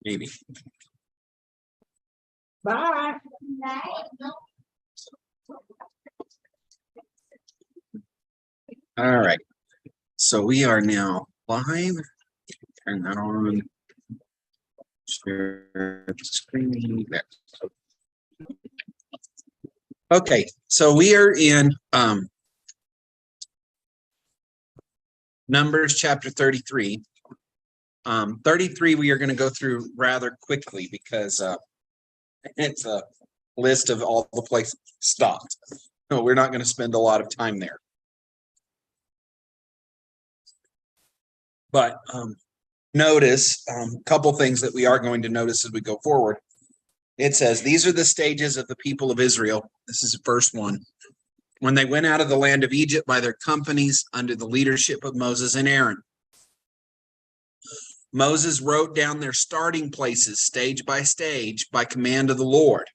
Maybe. Bye. All right. So we are now live. Turn that on. Share the screen. There. Okay, so we are in Numbers chapter 33. 33 we are going to go through rather quickly because it's a list of all the places stopped. No, we're not going to spend a lot of time there. But notice a couple things that we are going to notice as we go forward. It says, these are the stages of the people of Israel. This is the first one. When they went out of the land of Egypt by their companies under the leadership of Moses and Aaron. Moses wrote down their starting places, stage by stage, by command of the Lord.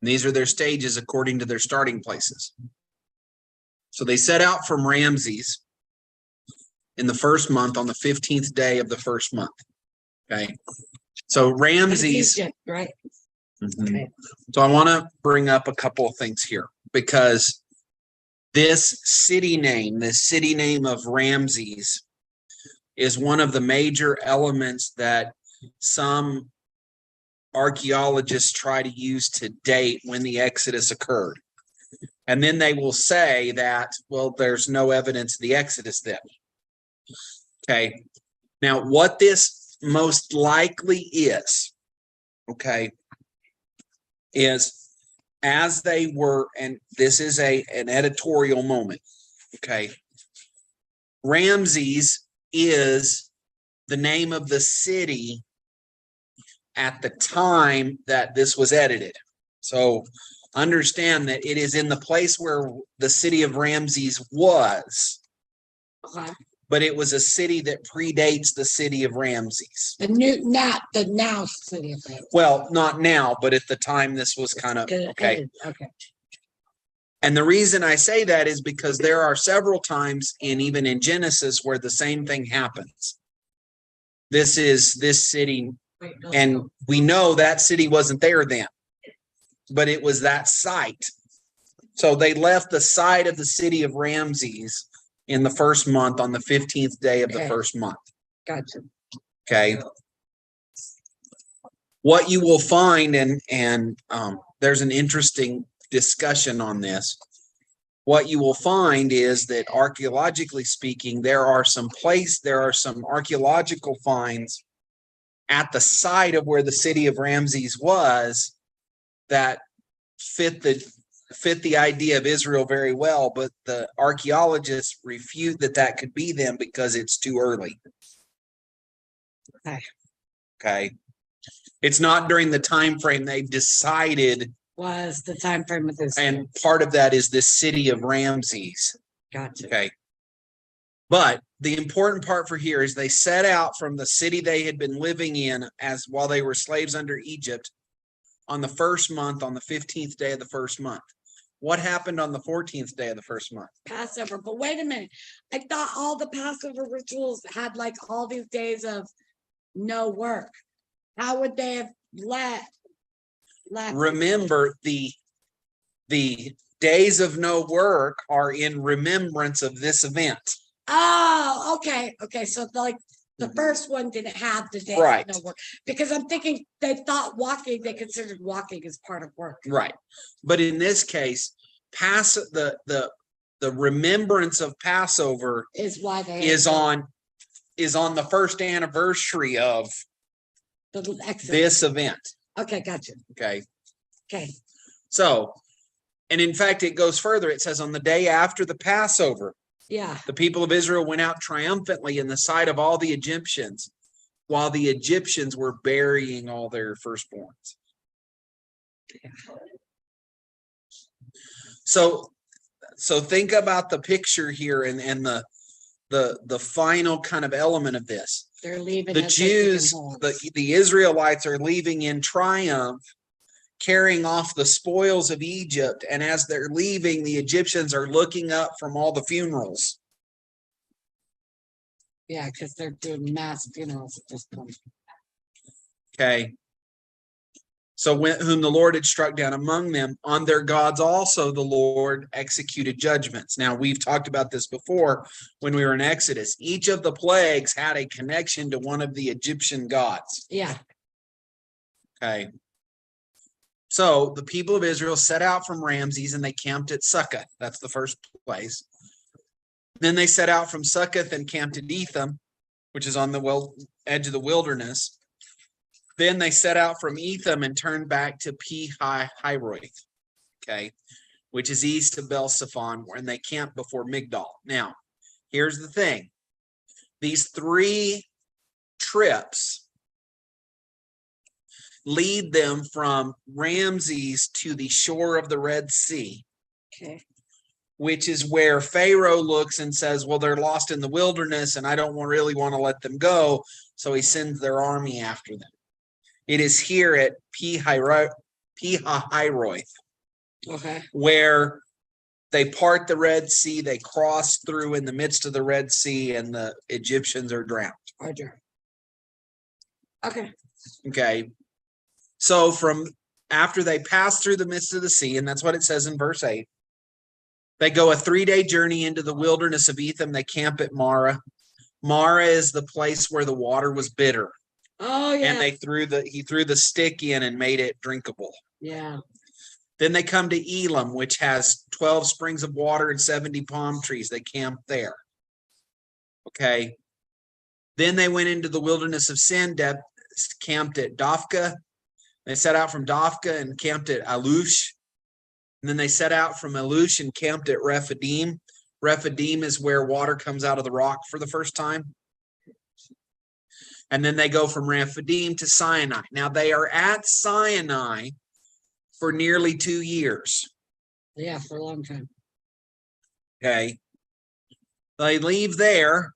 And these are their stages according to their starting places. So they set out from Ramses in the first month on the 15th day of the first month. Okay. So Ramses, Egypt, right? Okay. So I want to bring up a couple of things here because this city name of Ramses is one of the major elements that some archaeologists try to use to date when the Exodus occurred. And then they will say that, well, there's no evidence of the Exodus then. Okay. Now, what this most likely is, okay, is as they were, and this is an editorial moment, okay, Ramses is the name of the city at the time that this was edited. So understand that it is in the place where the city of Ramses was. Okay. But it was a city that predates the city of Ramses. Not the now city of Ramses. Well, not now, but at the time this was kind of okay. Okay. And the reason I say that is because there are several times even in Genesis where the same thing happens. This is this city, and we know that city wasn't there then, but it was that site. So they left the site of the city of Ramses in the first month on the 15th day of the first month. Gotcha. Okay. What you will find, and there's an interesting discussion on this. What you will find is that archaeologically speaking, there are some archaeological finds at the site of where the city of Ramses was that fit the idea of Israel very well, but the archaeologists refute that could be them because it's too early. Okay. It's not during the time frame they've decided was the time frame of this. And part of that is this city of Ramses. Gotcha. Okay. But the important part for here is they set out from the city they had been living in as while they were slaves under Egypt on the first month, on the 15th day of the first month. What happened on the 14th day of the first month? Passover. But wait a minute. I thought all the Passover rituals had like all these days of no work. How would they have left? Remember, the days of no work are in remembrance of this event. Oh, okay. Okay. So like the first one didn't have the day Right. of no work. Because I'm thinking they thought they considered walking as part of work. Right. But in this case, the remembrance of Passover Is why they is on the first anniversary of the Exodus. this event. Okay, gotcha. Okay. Okay. So, and in fact, it goes further. It says on the day after the Passover, Yeah. the people of Israel went out triumphantly in the sight of all the Egyptians, while the Egyptians were burying all their firstborns. Yeah. So think about the picture here and the final kind of element of this. They're leaving. The Jews, the Israelites are leaving in triumph, carrying off the spoils of Egypt. And as they're leaving, the Egyptians are looking up from all the funerals. Yeah, because they're doing mass funerals at this point. Okay. So whom the Lord had struck down among them, on their gods also the Lord executed judgments. Now we've talked about this before when we were in Exodus. Each of the plagues had a connection to one of the Egyptian gods. Yeah. Okay. So the people of Israel set out from Ramses and they camped at Succoth. That's the first place. Then they set out from Succoth and camped at Etham, which is on the edge of the wilderness. Then they set out from Etham and turned back to Pi-Hiroth, okay, which is east of Bel-Zephon, and they camped before Migdol. Now, here's the thing. These three trips lead them from Ramses to the shore of the Red Sea, Okay. which is where Pharaoh looks and says, well, they're lost in the wilderness, and I don't really want to let them go, so he sends their army after them. It is here at Pi-Hiroth, Okay. where they part the Red Sea, they cross through in the midst of the Red Sea, and the Egyptians are drowned. Roger. Okay. Okay. So from after they pass through the midst of the sea, and that's what it says in verse 8, they go a 3-day journey into the wilderness of Etham. They camp at Marah. Marah is the place where the water was bitter. Oh yeah. And he threw the stick in and made it drinkable. Yeah. Then they come to Elam, which has 12 springs of water and 70 palm trees. They camp there. Okay. Then they went into the wilderness of Sin, camped at Dophka. They set out from Dophka and camped at Alush. And then they set out from Alush and camped at Rephidim. Rephidim is where water comes out of the rock for the first time. And then they go from Rephidim to Sinai. Now they are at Sinai for nearly 2 years. Yeah, for a long time. Okay. They leave there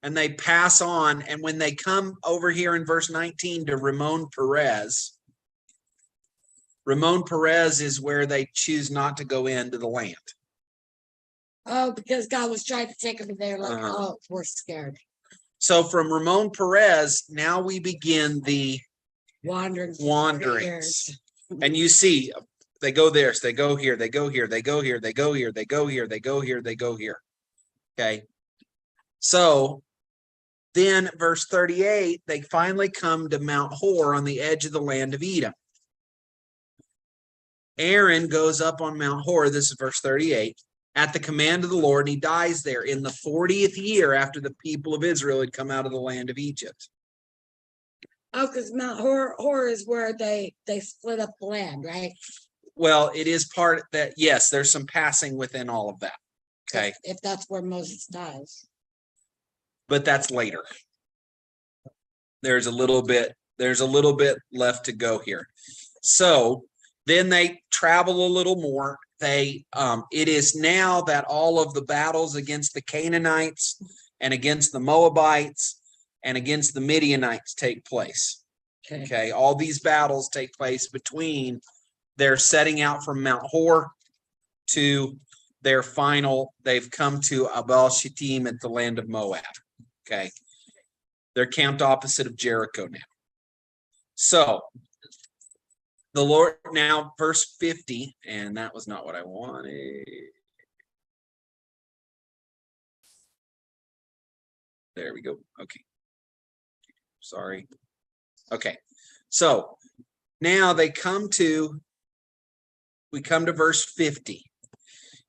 and they pass on. And when they come over here in verse 19 to Ramon Perez is where they choose not to go into the land. Oh, because God was trying to take them there, like, oh, we're scared. So from Ramon Perez, now we begin the wanderings. And you see, they go there, so they go here, they go here, they go here, they go here, they go here, they go here, they go here. Okay. So then verse 38, they finally come to Mount Hor on the edge of the land of Edom. Aaron goes up on Mount Hor, this is verse 38, at the command of the Lord, and he dies there in the 40th year after the people of Israel had come out of the land of Egypt. Oh, because Mount Hor is where they split up the land, right? Well, it is part that, yes, there's some passing within all of that. Okay. If that's where Moses dies. But that's later. There's a little bit left to go here. So then they travel a little more. It is now that all of the battles against the Canaanites and against the Moabites and against the Midianites take place. Okay. All these battles take place between their setting out from Mount Hor to their final, they've come to Abel Shittim at the land of Moab. Okay. They're camped opposite of Jericho now. So the Lord, now verse 50, and that was not what I wanted. There we go. Okay. Sorry. Okay. So now we come to verse 50.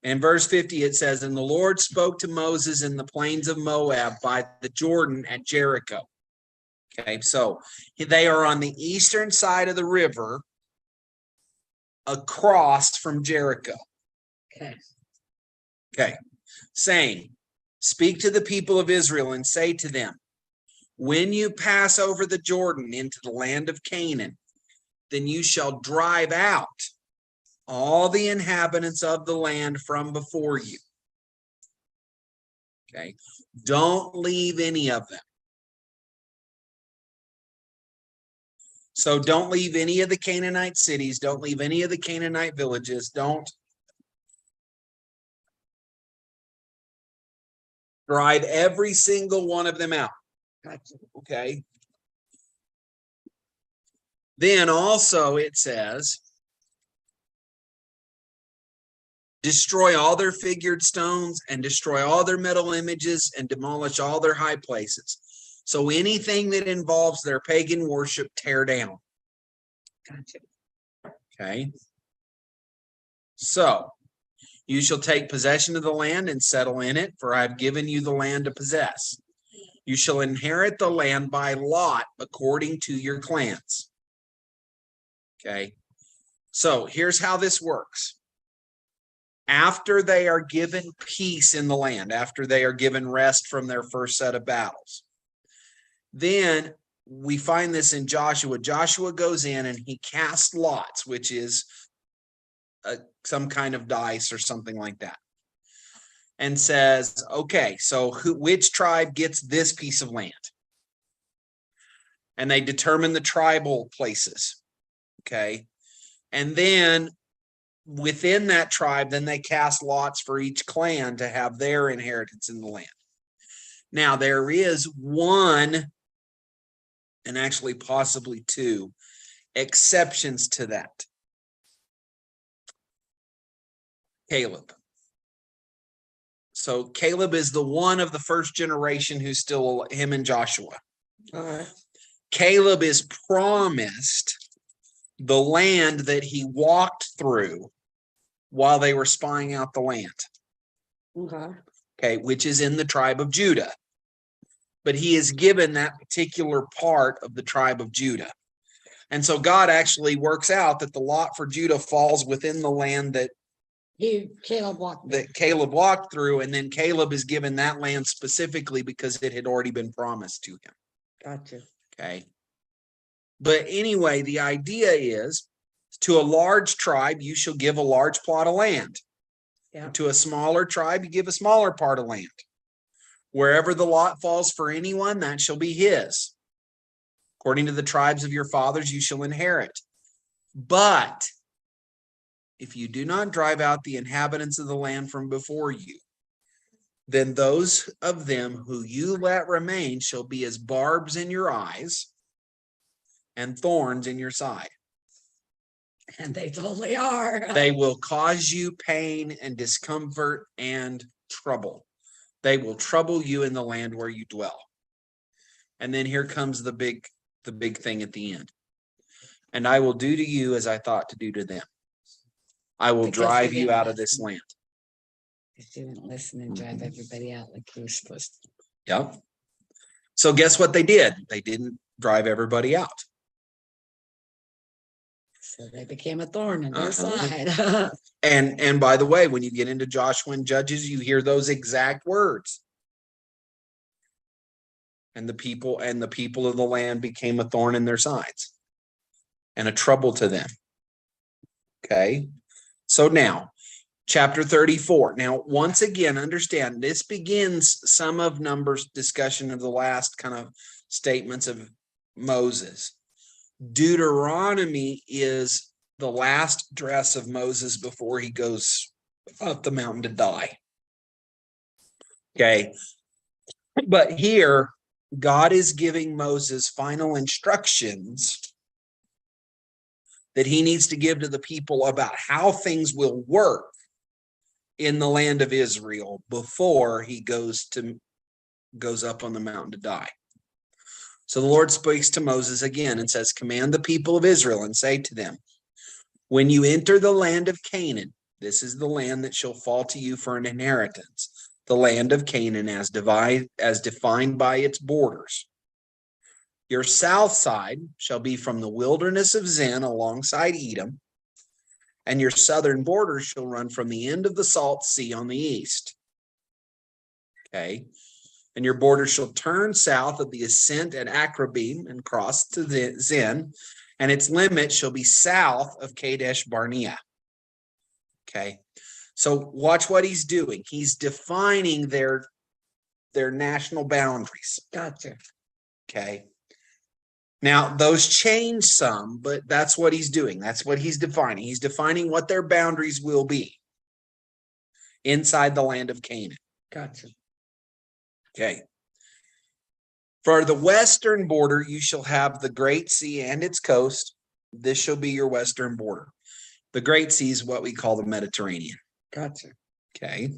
And in verse 50, it says, and the Lord spoke to Moses in the plains of Moab by the Jordan at Jericho. Okay, so they are on the eastern side of the river across from Jericho. Okay. Saying, speak to the people of Israel and say to them, when you pass over the Jordan into the land of Canaan, then you shall drive out all the inhabitants of the land from before you. Okay. Don't leave any of them. So don't leave any of the Canaanite cities. Don't leave any of the Canaanite villages. Don't Drive every single one of them out. Gotcha. Okay. Then also it says, destroy all their figured stones and destroy all their metal images and demolish all their high places. So anything that involves their pagan worship, tear down. Gotcha. Okay. So you shall take possession of the land and settle in it, for I have given you the land to possess. You shall inherit the land by lot according to your clans. Okay. So here's how this works. After they are given peace in the land, after they are given rest from their first set of battles, then we find this in Joshua. Joshua goes in and he casts lots, which is some kind of dice or something like that, and says, okay, so which tribe gets this piece of land? And they determine the tribal places. Okay. And then within that tribe, then they cast lots for each clan to have their inheritance in the land. Now, there is one, and actually possibly two, exceptions to that. Caleb. So Caleb is the one of the first generation who's still him and Joshua. All right. Caleb is promised the land that he walked through while they were spying out the land. Okay. Okay, which is in the tribe of Judah. But he is given that particular part of the tribe of Judah. And so God actually works out that the lot for Judah falls within the land that Caleb walked through, and then Caleb is given that land specifically because it had already been promised to him. Gotcha. Okay. But anyway, the idea is, to a large tribe, you shall give a large plot of land. Yeah. To a smaller tribe, you give a smaller part of land. Wherever the lot falls for anyone, that shall be his. According to the tribes of your fathers, you shall inherit. But if you do not drive out the inhabitants of the land from before you, then those of them who you let remain shall be as barbs in your eyes and thorns in your side. And they totally are. They will cause you pain and discomfort and trouble. They will trouble you in the land where you dwell. And then here comes the big thing at the end. And I will do to you as I thought to do to them. I will drive you out of this land. If you didn't listen and drive everybody out like you were supposed to. Yep. So guess what they did? They didn't drive everybody out. So they became a thorn in their Uh-huh. side. And by the way, when you get into Joshua and Judges, you hear those exact words. And the people of the land became a thorn in their sides and a trouble to them. Okay. So now, chapter 34. Now, once again, understand this begins some of Numbers discussion of the last kind of statements of Moses. Deuteronomy is the last address of Moses before he goes up the mountain to die. Okay. But here, God is giving Moses final instructions that he needs to give to the people about how things will work in the land of Israel before he goes up on the mountain to die. So the Lord speaks to Moses again and says, command the people of Israel and say to them, when you enter the land of Canaan, this is the land that shall fall to you for an inheritance, the land of Canaan as defined by its borders. Your south side shall be from the wilderness of Zin alongside Edom, and your southern border shall run from the end of the Salt Sea on the east. Okay. And your border shall turn south of the ascent at Akrabim and cross to Zin, and its limit shall be south of Kadesh Barnea. Okay. So watch what he's doing. He's defining their national boundaries. Gotcha. Okay. Now, those change some, but that's what he's doing. That's what he's defining. He's defining what their boundaries will be inside the land of Canaan. Gotcha. Okay. For the western border, you shall have the Great Sea and its coast. This shall be your western border. The Great Sea is what we call the Mediterranean. Gotcha. Okay.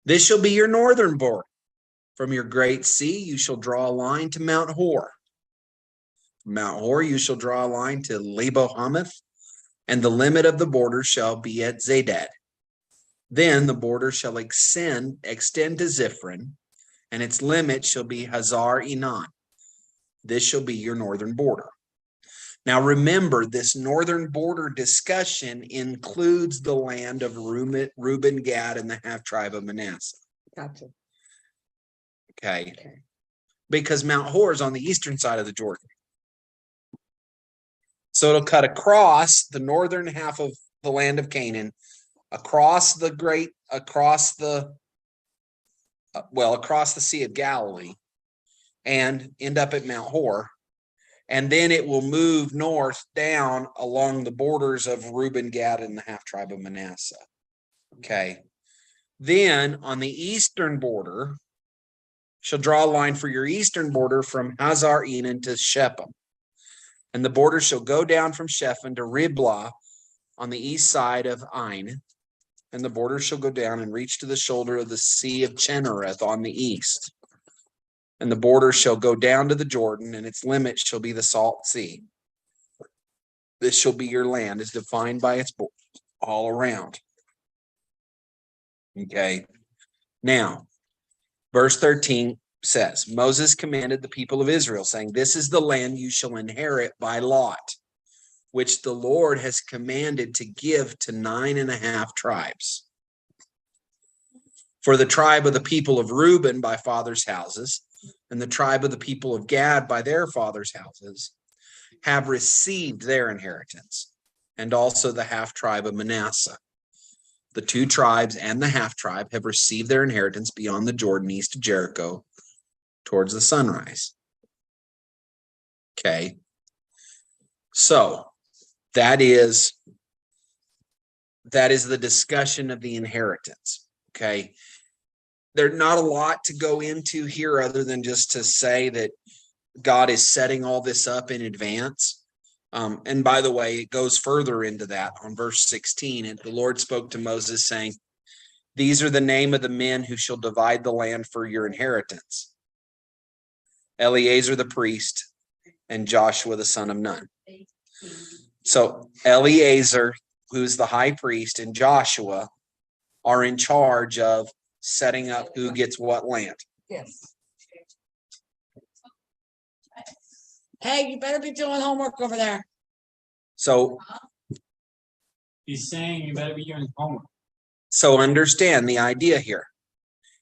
This shall be your northern border. From your Great Sea, you shall draw a line to Mount Hor. From Mount Hor, you shall draw a line to Lebo Hamath, and the limit of the border shall be at Zedad. Then the border shall extend to Ziphron, and its limit shall be Hazar Enan. This shall be your northern border. Now remember, this northern border discussion includes the land of Reuben, Gad, and the half tribe of Manasseh. Gotcha. Okay. Because Mount Hor is on the eastern side of the Jordan. So it'll cut across the northern half of the land of Canaan, across the Sea of Galilee, and end up at Mount Hor. And then it will move north down along the borders of Reuben, Gad, and the half tribe of Manasseh. Okay. Then on the eastern border, shall draw a line for your eastern border from Hazar Enan to Shephem. And the border shall go down from Shephem to Riblah on the east side of Ain. And the border shall go down and reach to the shoulder of the Sea of Chinnereth on the east. And the border shall go down to the Jordan, and its limit shall be the Salt Sea. This shall be your land, as defined by its borders all around. Okay. Now, verse 13 says, Moses commanded the people of Israel, saying, this is the land you shall inherit by lot, which the Lord has commanded to give to 9.5 tribes. For the tribe of the people of Reuben by fathers' houses, and the tribe of the people of Gad by their fathers' houses, have received their inheritance, and also the half tribe of Manasseh. The 2 tribes and the half tribe have received their inheritance beyond the Jordan, east of Jericho, towards the sunrise. Okay. So that is the discussion of the inheritance. Okay. There's not a lot to go into here other than just to say that God is setting all this up in advance. And by the way, it goes further into that on verse 16. And the Lord spoke to Moses saying, these are the name of the men who shall divide the land for your inheritance. Eleazar the priest and Joshua the son of Nun. So Eleazar, who's the high priest, and Joshua are in charge of setting up who gets what land. Yes. Hey, you better be doing homework over there. So He's saying you better be doing homework. So understand the idea here.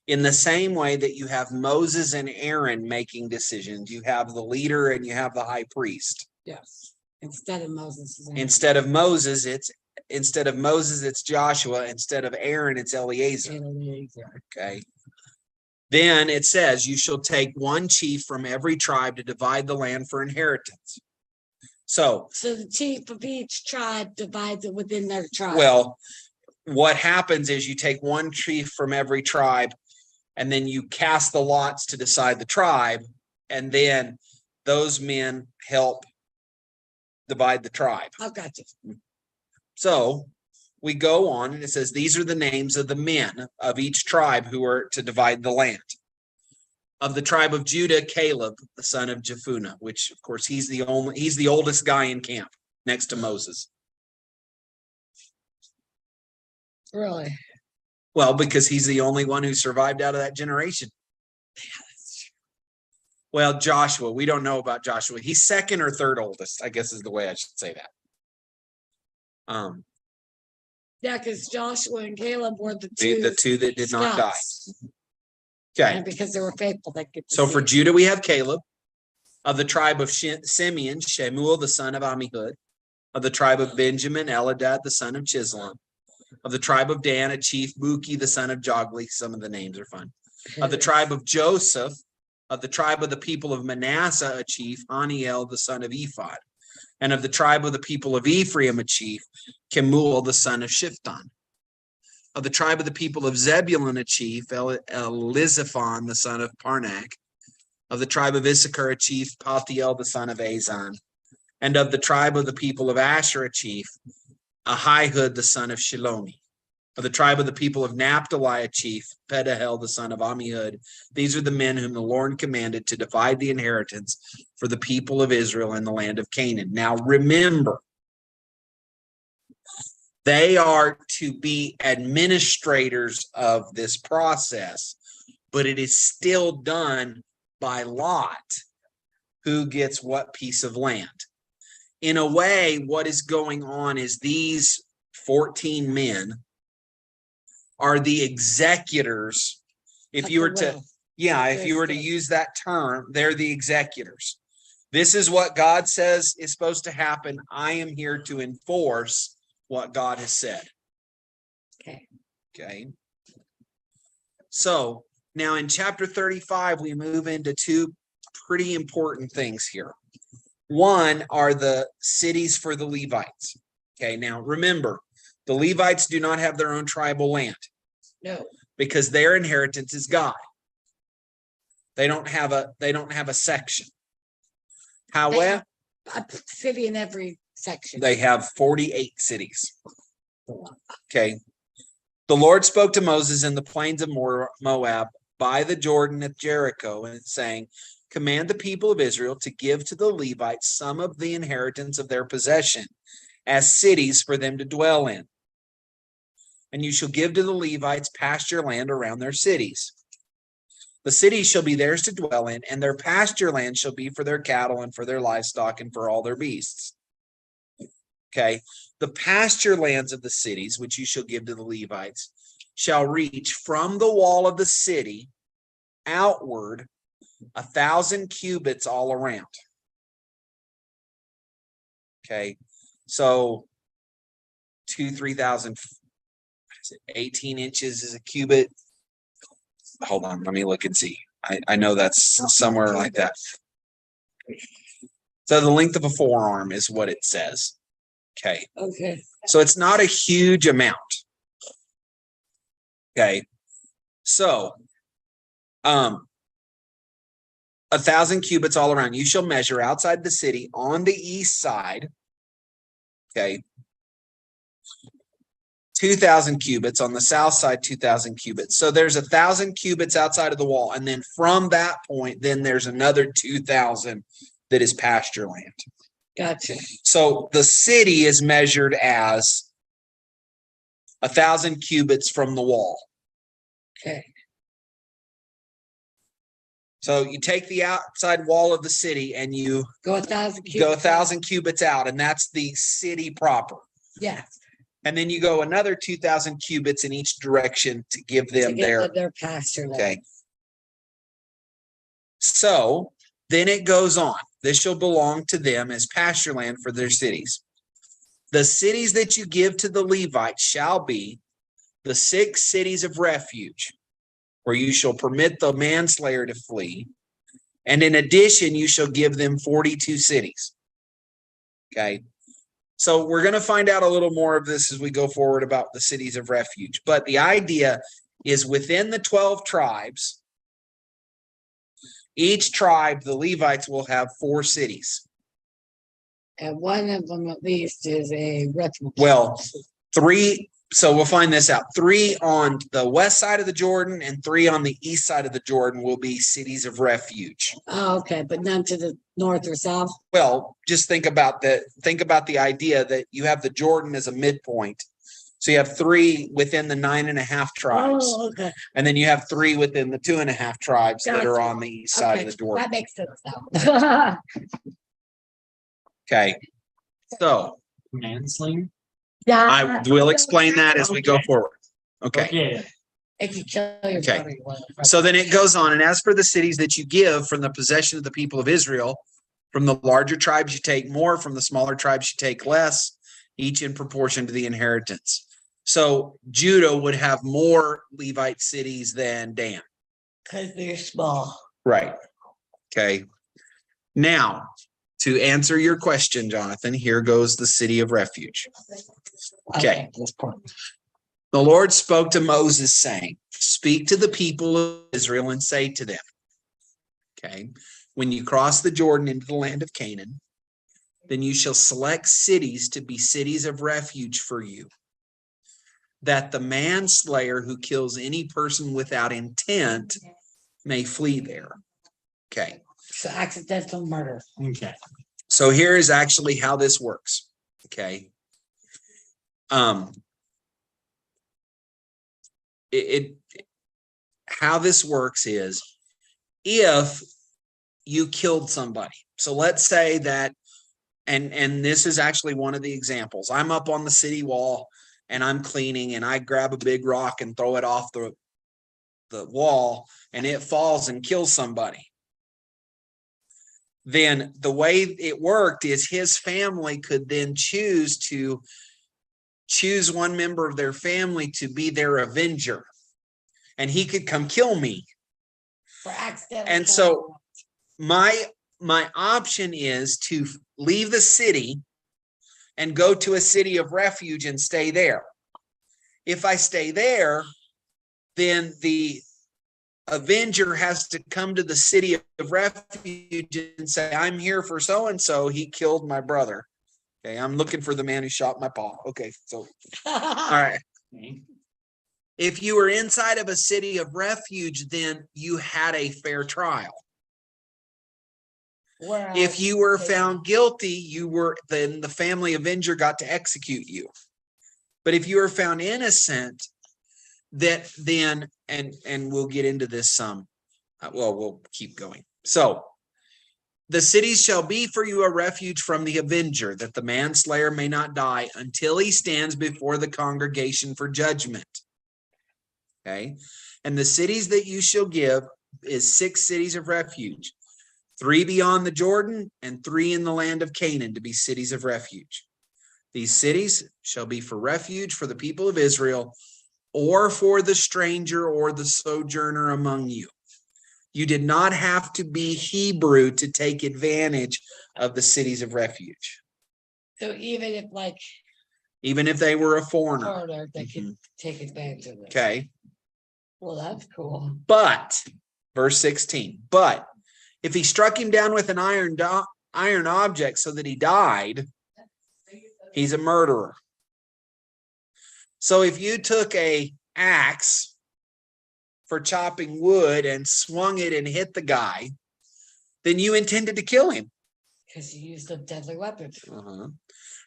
In the same way that you have Moses and Aaron making decisions, you have the leader and you have the high priest. Yes. Instead of Moses. Instead of Moses, it's Joshua. Instead of Aaron, it's Eleazar. Okay. Then it says, you shall take 1 chief from every tribe to divide the land for inheritance. So the chief of each tribe divides it within their tribe. Well, what happens is you take 1 chief from every tribe, and then you cast the lots to decide the tribe, and then those men help divide the tribe. I've got you. So we go on, and it says, these are the names of the men of each tribe who are to divide the land. Of the tribe of Judah, Caleb, the son of Jephunneh, which of course he's the oldest guy in camp next to Moses. Really? Well, because he's the only one who survived out of that generation. Yeah, that's true. Well, Joshua, we don't know about Joshua. He's second or third oldest, I guess is the way I should say that. Yeah, because Joshua and Caleb were the two that did not die. Okay. And because they were faithful, they get to So see for it. Judah, we have Caleb. Of the tribe of Simeon, Shemuel, the son of Ammihud. Of the tribe of Benjamin, Eladad, the son of Chislam. Of the tribe of Dan, a chief, Buki, the son of Jogli. Some of the names are fun. Of the tribe of Joseph. Of the tribe of the people of Manasseh, a chief, Haniel, the son of Ephod. And of the tribe of the people of Ephraim, a chief, Kemuel, the son of Shiftan. Of the tribe of the people of Zebulun, a chief, Elizaphan, the son of Parnak. Of the tribe of Issachar, a chief, Paltiel, the son of Azan. And of the tribe of the people of Asher, a chief, Ahihud, the son of Shilomi. Of the tribe of the people of Naphtali, a chief, Pedahel, the son of Ammihud. These are the men whom the Lord commanded to divide the inheritance for the people of Israel in the land of Canaan. Now remember, they are to be administrators of this process, but it is still done by lot who gets what piece of land. In a way, what is going on is these 14 men are the executors. If you were to, if you were to use that term, they're the executors. This is what God says is supposed to happen. I am here to enforce what God has said. Okay. So now in chapter 35, we move into two pretty important things here. One are the cities for the Levites. Okay. Now remember, the Levites do not have their own tribal land. No. Because their inheritance is God. They don't have a section. However, a city in every section. They have 48 cities. Okay. The Lord spoke to Moses in the plains of Moab by the Jordan at Jericho, and saying, command the people of Israel to give to the Levites some of the inheritance of their possession as cities for them to dwell in. And you shall give to the Levites pasture land around their cities. The cities shall be theirs to dwell in, and their pasture land shall be for their cattle and for their livestock and for all their beasts. Okay. The pasture lands of the cities, which you shall give to the Levites, shall reach from the wall of the city outward 1,000 cubits all around. Okay. So 3,000, 18 inches is a cubit. Hold on, let me look and see. I know that's somewhere like that. So the length of a forearm is what it says. Okay. Okay. So it's not a huge amount. Okay. So 1,000 cubits all around. You shall measure outside the city on the east side. Okay. 2,000 cubits on the south side, 2,000 cubits. So there's 1,000 cubits outside of the wall. And then from that point, then there's another 2,000 that is pasture land. Gotcha. So the city is measured as 1,000 cubits from the wall. Okay. So you take the outside wall of the city and you Go 1,000 cubits. go 1,000 cubits out, and that's the city proper. Yeah. And then you go another 2,000 cubits in each direction to give them their pasture land. Okay. So then it goes on. This shall belong to them as pasture land for their cities. The cities that you give to the Levites shall be the 6 cities of refuge, where you shall permit the manslayer to flee. And in addition, you shall give them 42 cities. Okay. So we're going to find out a little more of this as we go forward about the cities of refuge. But the idea is within the 12 tribes, each tribe, the Levites will have 4 cities. And one of them at least is a refuge. Well, 3. So we'll find this out. 3 on the west side of the Jordan and 3 on the east side of the Jordan will be cities of refuge. Oh, okay, but none to the north or south. Well, just think about the idea that you have the Jordan as a midpoint. So you have 3 within the 9.5 tribes. Oh, okay. And then you have 3 within the 2.5 tribes that are Gotcha. on the east side of the Jordan. That makes sense now. Okay. So Manslayer? Yeah. I will explain that as we go Okay. forward. Okay. Okay. If you kill your Okay. brother, you want to- So then it goes on. And as for the cities that you give from the possession of the people of Israel, from the larger tribes you take more, from the smaller tribes you take less, each in proportion to the inheritance. So Judah would have more Levite cities than Dan. Because they're small. Right. Okay. Now, to answer your question, Jonathan, here goes the city of refuge. Okay. This point. The Lord spoke to Moses, saying, speak to the people of Israel and say to them, okay, when you cross the Jordan into the land of Canaan, then you shall select cities to be cities of refuge for you, that the manslayer who kills any person without intent may flee there. Okay. So accidental murder. Okay. So here is actually how this works. Okay. How this works is if you killed somebody. So let's say that, and this is actually one of the examples. I'm up on the city wall and I'm cleaning and I grab a big rock and throw it off the wall and it falls and kills somebody. Then the way it worked is his family could then choose one member of their family to be their avenger, and he could come kill me. For accidental. And so my option is to leave the city and go to a city of refuge and stay there. If I stay there, then the avenger has to come to the city of refuge and say, I'm here for so-and-so. He killed my brother. Okay, I'm looking for the man who shot my paw. Okay, so, all right. If you were inside of a city of refuge, then you had a fair trial. Whereas If you were found guilty, then the family avenger got to execute you. But if you were found innocent, then we'll get into this some. We'll keep going. So the cities shall be for you a refuge from the avenger, that the manslayer may not die until he stands before the congregation for judgment. Okay. And the cities that you shall give is 6 cities of refuge, 3 beyond the Jordan and 3 in the land of Canaan to be cities of refuge. These cities shall be for refuge for the people of Israel, or for the stranger or the sojourner among you. You did not have to be Hebrew to take advantage of the cities of refuge. So even if they were a foreigner. they could take advantage of it. Okay. Well, that's cool. But, verse 16, but if he struck him down with an iron object so that he died, he's a murderer. So if you took a axe for chopping wood and swung it and hit the guy, then you intended to kill him. Because you used a deadly weapon.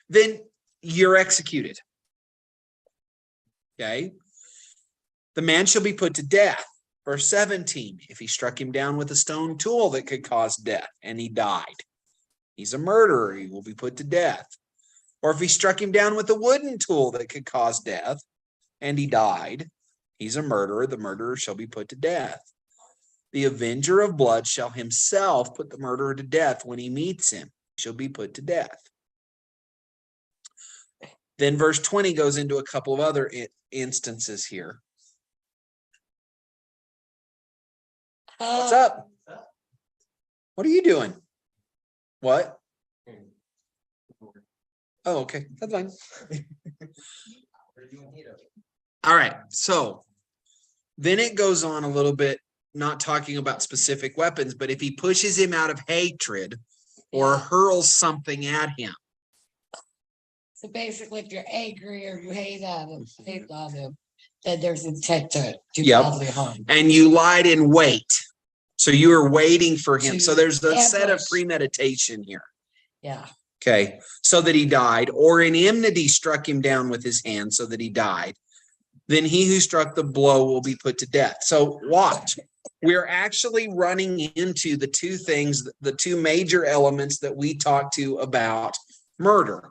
Then you're executed. Okay. The man shall be put to death. Verse 17, if he struck him down with a stone tool that could cause death and he died, he's a murderer. He will be put to death. Or if he struck him down with a wooden tool that could cause death and he died, he's a murderer. The murderer shall be put to death. The avenger of blood shall himself put the murderer to death when he meets him. He shall be put to death. Then verse 20 goes into a couple of other instances here. What's up? What are you doing? What? Oh, okay. That's fine. All right. So then it goes on a little bit, not talking about specific weapons, but if he pushes him out of hatred or hurls something at him. So basically, if you're angry or you hate on him, then there's intent to do bodily harm. And you lied in wait. So you were waiting for him. So there's a set of ambush. premeditation here. Yeah. Okay. So that he died, or in enmity struck him down with his hand so that he died. Then he who struck the blow will be put to death. So watch. We're actually running into the two things, the two major elements that we talked to about murder.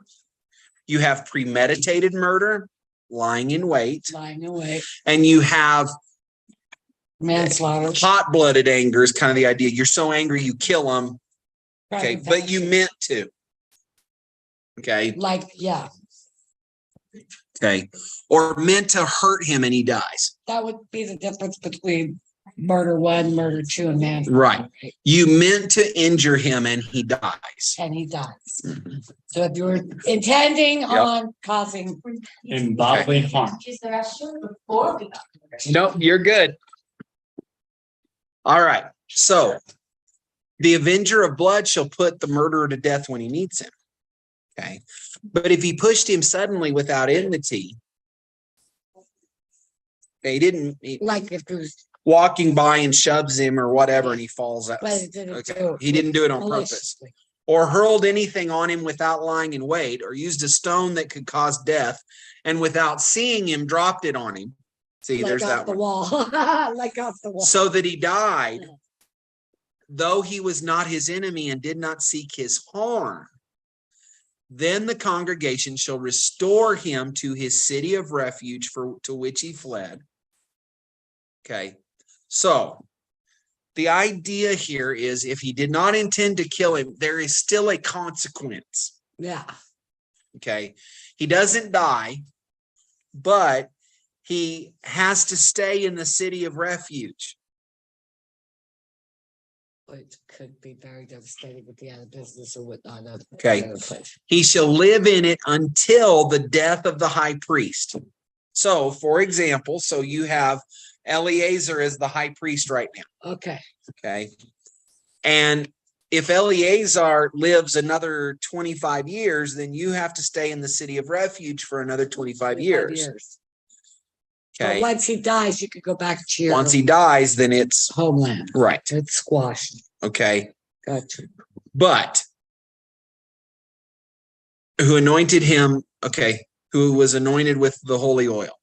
You have premeditated murder, lying in wait, and you have manslaughter. Hot-blooded anger is kind of the idea. You're so angry you kill them. Okay, but you meant to. Okay. Okay. Or meant to hurt him and he dies. That would be the difference between murder one, murder two, and manslaughter. Right. You meant to injure him and he dies. And he dies. So if you were intending on causing. In bodily harm. Nope, you're good. All right, so the avenger of blood shall put the murderer to death when he meets him. Okay, but if he pushed him suddenly without enmity, he didn't Like if it was, walking by and shoves him or whatever and he falls out. but it didn't Okay, do. he didn't do it on purpose. maliciously. Or hurled anything on him without lying in wait, or used a stone that could cause death, and without seeing him, dropped it on him. See, Like there's off that the one. wall, like off the wall. So that he died, though he was not his enemy and did not seek his harm. Then the congregation shall restore him to his city of refuge to which he fled. Okay, so the idea here is if he did not intend to kill him, there is still a consequence. Yeah, Okay, he doesn't die, but he has to stay in the city of refuge. which could be very devastating with the other business or whatnot. Okay. He shall live in it until the death of the high priest. So, for example, so you have Eleazar as the high priest right now. Okay, Okay. And if Eleazar lives another 25 years, then you have to stay in the city of refuge for another 25 years. But Okay. once he dies, you could go back to your Once he dies, then it's homeland. right. It's squashed. Okay. Gotcha. But who anointed him, okay, who was anointed with the holy oil.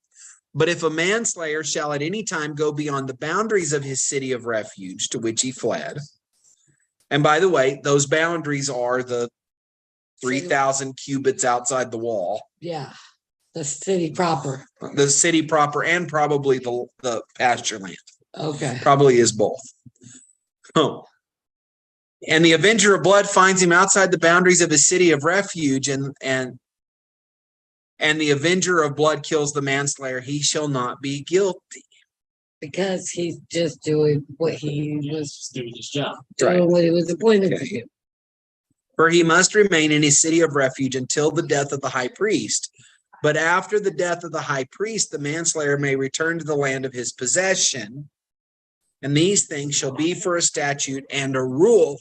But if a manslayer shall at any time go beyond the boundaries of his city of refuge to which he fled, and by the way, those boundaries are the 3,000 cubits outside the wall, Yeah, the city proper. the city proper, and probably the pasture land. Okay. Probably is both. Oh. And the avenger of blood finds him outside the boundaries of his city of refuge, and the avenger of blood kills the manslayer, he shall not be guilty. Because he's just doing what he He was was just doing his job. doing, Right. what he was appointed to Okay. do. For he must remain in his city of refuge until the death of the high priest. But after the death of the high priest, the manslayer may return to the land of his possession. And these things shall be for a statute and a rule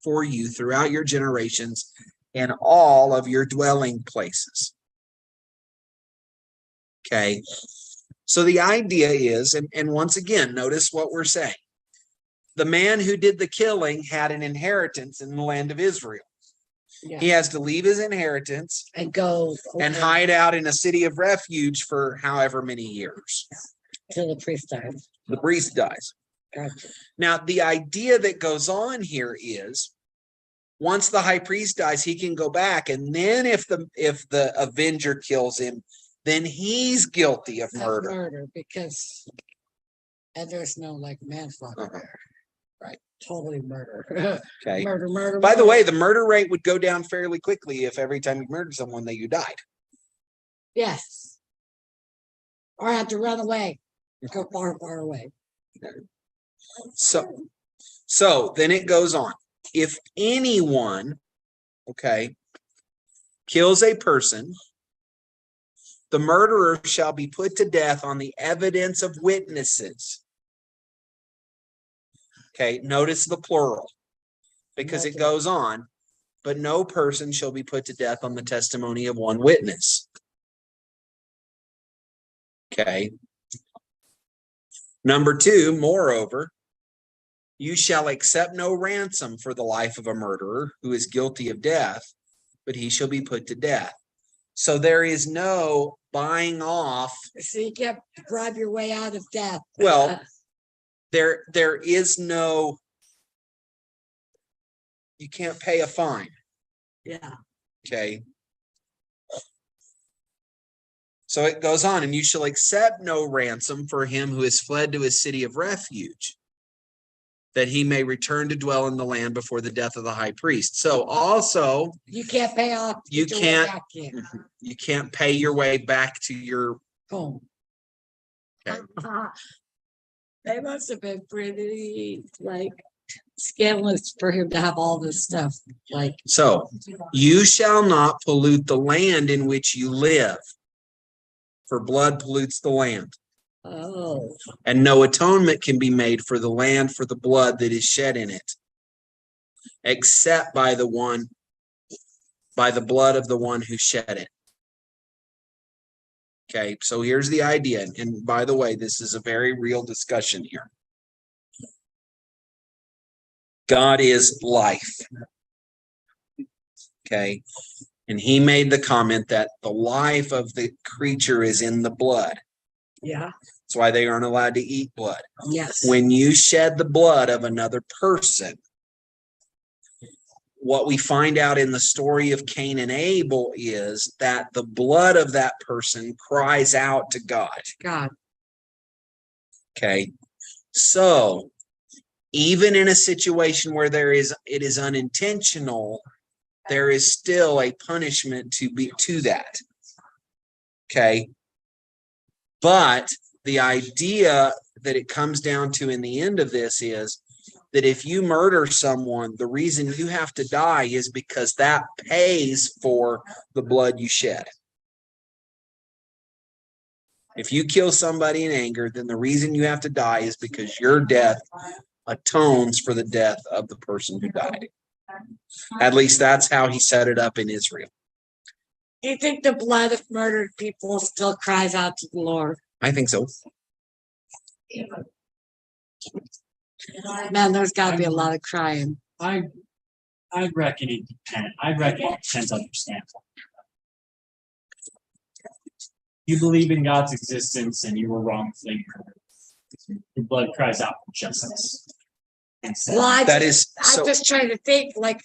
for you throughout your generations in all of your dwelling places. Okay. So the idea is, and once again, notice what we're saying. The man who did the killing had an inheritance in the land of Israel. Yeah. He has to leave his inheritance And go and over hide out in a city of refuge for however many years. till the priest dies. The priest dies. Gotcha. Now, the idea that goes on here is once the high priest dies, he can go back. And then if the avenger kills him, then he's guilty of Of murder. because, and there's no like manslaughter Uh-huh. there. Right. Totally murder. Okay. Murder. By the murder. way, the murder rate would go down fairly quickly if every time you murdered someone that you died. Yes. Or have to run away. Go far, far away. So then it goes on. If anyone, okay, kills a person, the murderer shall be put to death on the evidence of witnesses. Okay, notice the plural because it goes on, but no person shall be put to death on the testimony of one witness. Okay. Number 2, moreover, you shall accept no ransom for the life of a murderer who is guilty of death, but he shall be put to death. So there is no buying off. So you can't bribe your way out of death. Well, there is no, you can't pay a fine. Yeah. Okay. So it goes on, and you shall accept no ransom for him who has fled to his city of refuge, that he may return to dwell in the land before the death of the high priest. So also, You can't pay off. You get your way can't- back in. you can't pay your way back to your Home. Okay. They must have been pretty like scandalous for him to have all this stuff. Like, So, you shall not pollute the land in which you live, for blood pollutes the land. oh, And no atonement can be made for the land for the blood that is shed in it, except by the blood of the one who shed it. Okay, so here's the idea. And by the way, this is a very real discussion here. God is life. Okay, and he made the comment that the life of the creature is in the blood. yeah, That's why they aren't allowed to eat blood. yes. When you shed the blood of another person, what we find out in the story of Cain and Abel is that the blood of that person cries out to God. God, Okay. So even in a situation where it is unintentional, there is still a punishment to that. Okay. But the idea that it comes down to in the end of this is that if you murder someone, the reason you have to die is because that pays for the blood you shed. If you kill somebody in anger, then the reason you have to die is because your death atones for the death of the person who died. At least that's how he set it up in Israel. do you think the blood of murdered people still cries out to the Lord? I think so. Man, there's got to be a lot of crying. I reckon it depends. I reckon it depends on your standpoint. You believe in God's existence and you were wrongfully murdered. Your blood cries out for justice. Well, I'm So just trying to think like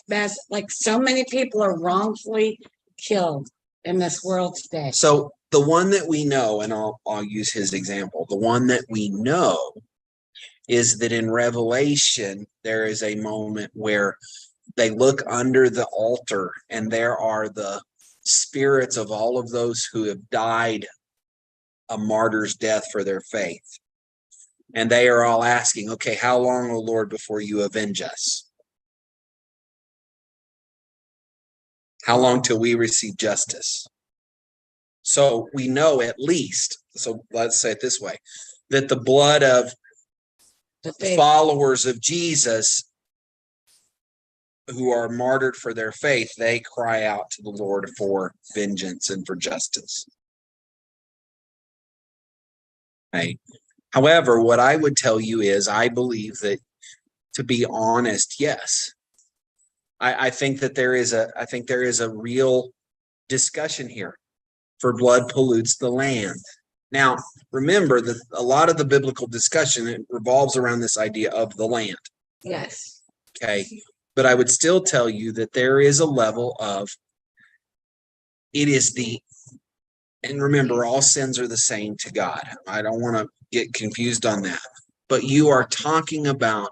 so many people are wrongfully killed in this world today. So the one that we know, and I'll use his example, the one that we know is that in Revelation, there is a moment where they look under the altar and there are the spirits of all of those who have died a martyr's death for their faith. And they are all asking, okay, how long, O Lord, before you avenge us? How long till we receive justice? So we know at least, so let's say it this way, that the blood of the followers of Jesus who are martyred for their faith, they cry out to the Lord for vengeance and for justice. Okay. However, what I would tell you is I believe that, to be honest, yes. I think that there is a real discussion here. For blood pollutes the land. Now, remember that a lot of the biblical discussion, it revolves around this idea of the land. Yes. Okay. But I would still tell you that there is a level of, and remember, all sins are the same to God. I don't want to get confused on that. But you are talking about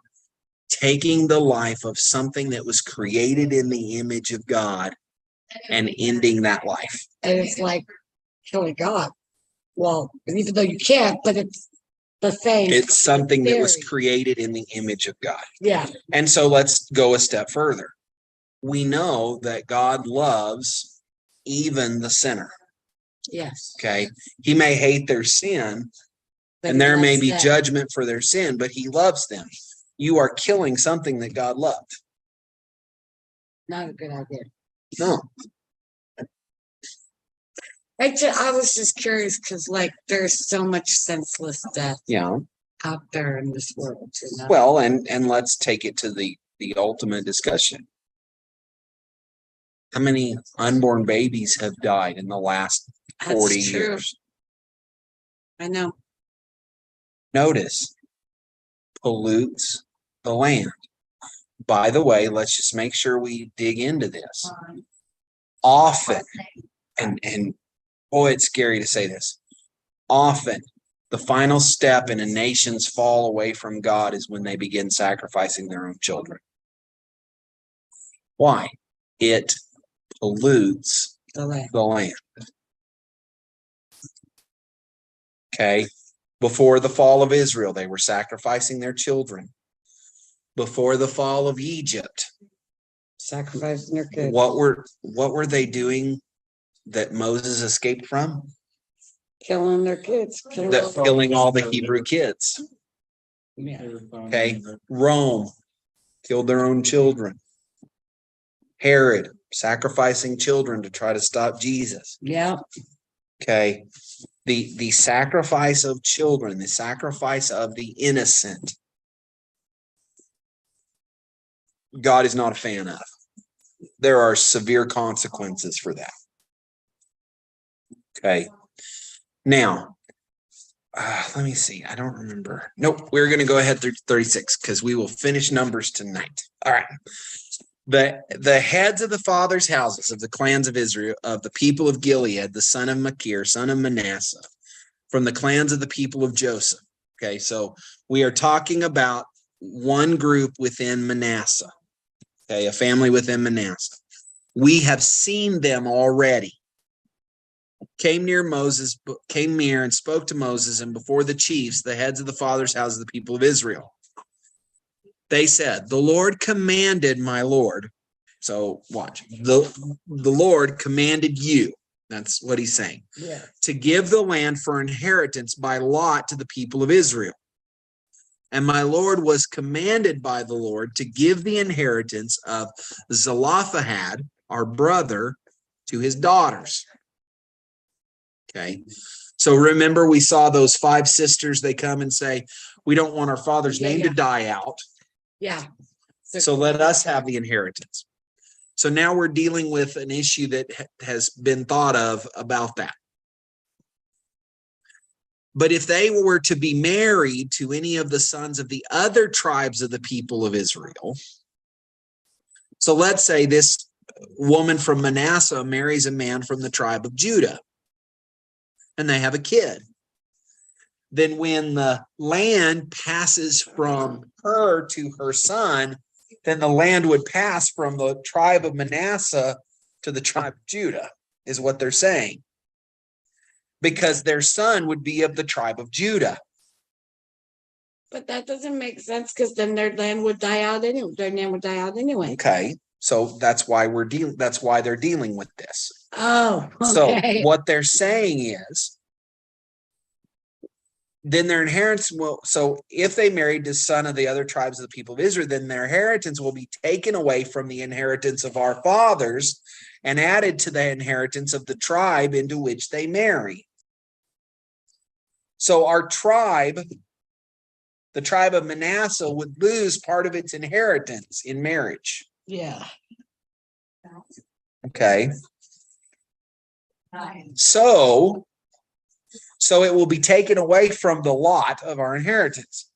taking the life of something that was created in the image of God and ending that life. And it's like killing God. Well, even though you can't, but it's the same. It's something that was theory. created in the image of God. Yeah. And so let's go a step further. We know that God loves even the sinner. Yes. Okay. He may hate their sin, But and he there may loves be them. judgment for their sin, but he loves them. You are killing something that God loved. Not a good idea. No. I was just curious because, like, there's so much senseless death Yeah. out there in this world. You know? Well, and let's take it to the ultimate discussion. How many unborn babies have died in the last 40 That's true. years? I know. Notice, pollutes the land. By the way, let's just make sure we dig into this. Often, and boy, it's scary to say this. Often, the final step in a nation's fall away from God is when they begin sacrificing their own children. Why? It pollutes The land. the land. Okay. Before the fall of Israel, they were sacrificing their children. Before the fall of Egypt, Sacrificing their kids. what were they doing that Moses escaped from? Killing their kids. Killing all the Hebrew kids. Yeah. Okay. Rome killed their own children. Herod sacrificing children to try to stop Jesus. Yeah. Okay. The sacrifice of children, the sacrifice of the innocent, God is not a fan of. There are severe consequences for that. Okay. Now, let me see. I don't remember. Nope. We're going to go ahead through 36 because we will finish Numbers tonight. All right. The heads of the fathers' houses of the clans of Israel, of the people of Gilead, the son of Machir, son of Manasseh, from the clans of the people of Joseph. Okay. So we are talking about one group within Manasseh. Okay. A family within Manasseh. We have seen them already. Came near and spoke to Moses and before the chiefs, the heads of the fathers' houses of the people of Israel. They said, the Lord commanded my Lord. So watch. The Lord commanded you. That's what he's saying. Yeah. To give the land for inheritance by lot to the people of Israel. And my Lord was commanded by the Lord to give the inheritance of Zelophehad, our brother, to his daughters. Okay. So remember, we saw those 5 sisters. They come and say, we don't want our father's name to die out. Yeah. So let us have the inheritance. So now we're dealing with an issue that has been thought of about that. But if they were to be married to any of the sons of the other tribes of the people of Israel, so let's say this woman from Manasseh marries a man from the tribe of Judah, and they have a kid. Then when the land passes from her to her son, then the land would pass from the tribe of Manasseh to the tribe of Judah, is what they're saying. Because their son would be of the tribe of Judah. But that doesn't make sense because then their land would die out anyway. Their name would die out anyway. Okay. So that's why that's why they're dealing with this. Oh, So okay. what they're saying is, then their inheritance will, so if they married the son of the other tribes of the people of Israel, then their inheritance will be taken away from the inheritance of our fathers and added to the inheritance of the tribe into which they marry. So our tribe, the tribe of Manasseh, would lose part of its inheritance in marriage. Yeah. Okay. So it will be taken away from the lot of our inheritance.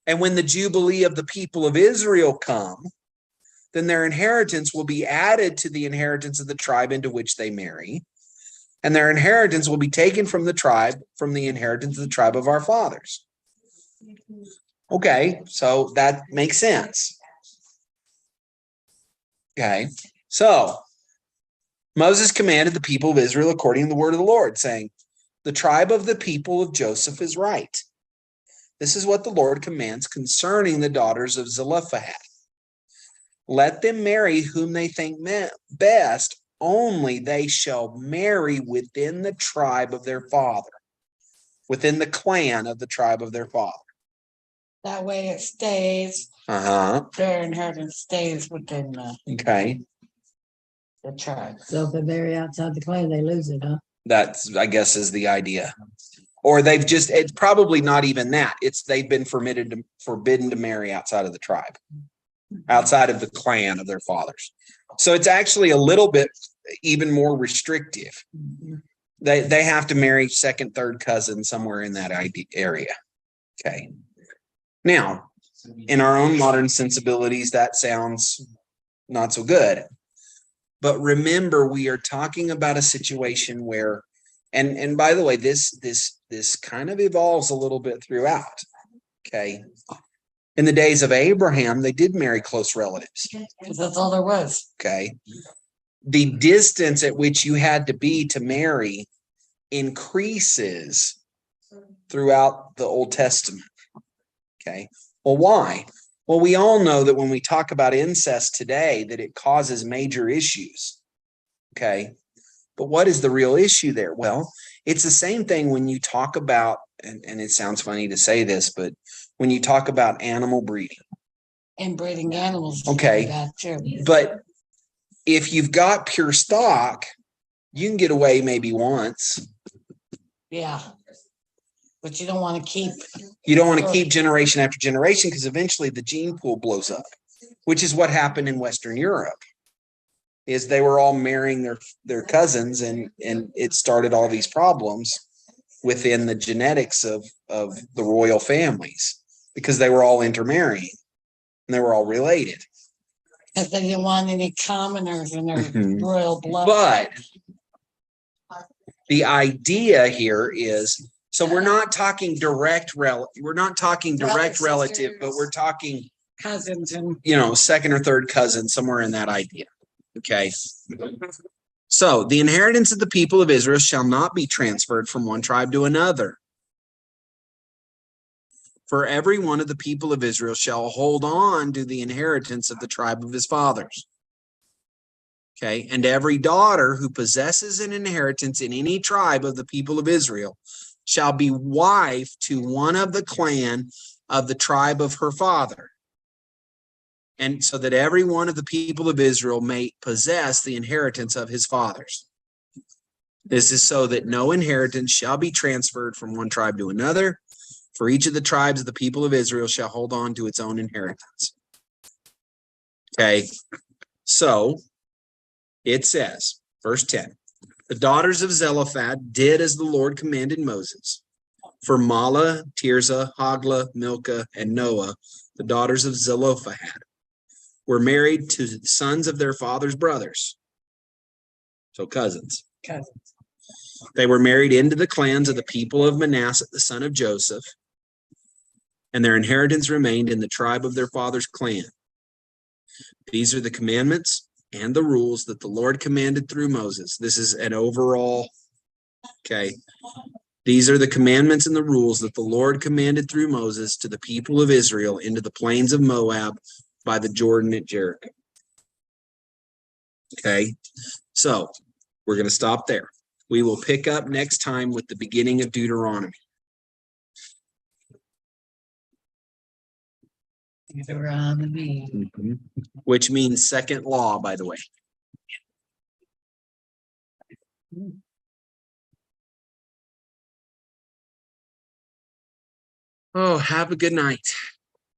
And when the Jubilee of the people of Israel come, then their inheritance will be added to the inheritance of the tribe into which they marry. And their inheritance will be taken from the tribe, from the inheritance of the tribe of our fathers. Okay, so that makes sense. Okay, so Moses commanded the people of Israel according to the word of the Lord, saying, the tribe of the people of Joseph is right. This is what the Lord commands concerning the daughters of Zelophehad. Let them marry whom they think best, only they shall marry within the tribe of their father, within the clan of the tribe of their father. That way it stays. Their inheritance stays within the tribe. So if they marry outside the clan, they lose it, huh? That's, I guess, is the idea. Or they've just, it's probably not even that. It's they've been forbidden to marry outside of the tribe, outside of the clan of their fathers. So it's actually a little bit even more restrictive. They have to marry second, third cousin somewhere in that area. Okay. Now, in our own modern sensibilities, that sounds not so good. But remember, we are talking about a situation where, and by the way, this kind of evolves a little bit throughout. Okay. In the days of Abraham, they did marry close relatives. Because that's all there was. Okay. The distance at which you had to be to marry increases throughout the Old Testament. Okay. Well, why? Well, we all know that when we talk about incest today, that it causes major issues. Okay. But what is the real issue there? Well, it's the same thing when you talk about, and it sounds funny to say this, but when you talk about animal breeding. And breeding animals. Okay. That too. But if you've got pure stock, you can get away maybe once. Yeah. But you don't want to keep. You don't want to keep generation after generation because eventually the gene pool blows up, which is what happened in Western Europe. Is they were all marrying their cousins, and it started all these problems within the genetics of the royal families because they were all intermarrying and they were all related. Because they didn't want any commoners in their Mhm. royal blood. But the idea here is, so we're not talking direct relative, but we're talking, Cousins and second or third cousin, somewhere in that idea. Okay. So the inheritance of the people of Israel shall not be transferred from one tribe to another. For every one of the people of Israel shall hold on to the inheritance of the tribe of his fathers. Okay. And every daughter who possesses an inheritance in any tribe of the people of Israel shall be wife to one of the clan of the tribe of her father. And so that every one of the people of Israel may possess the inheritance of his fathers. This is so that no inheritance shall be transferred from one tribe to another. For each of the tribes of the people of Israel shall hold on to its own inheritance. Okay, so it says, verse 10, the daughters of Zelophehad did as the Lord commanded Moses. For Mahlah, Tirzah, Hoglah, Milcah, and Noah, the daughters of Zelophehad, were married to sons of their father's brothers. So cousins. They were married into the clans of the people of Manasseh, the son of Joseph, and their inheritance remained in the tribe of their father's clan. These are the commandments and the rules that the Lord commanded through Moses. This is an overall, okay. These are the commandments and the rules that the Lord commanded through Moses to the people of Israel into the plains of Moab by the Jordan at Jericho. Okay, so we're going to stop there. We will pick up next time with the beginning of Deuteronomy. Deuteronomy. Which means second law, by the way. Oh, have a good night.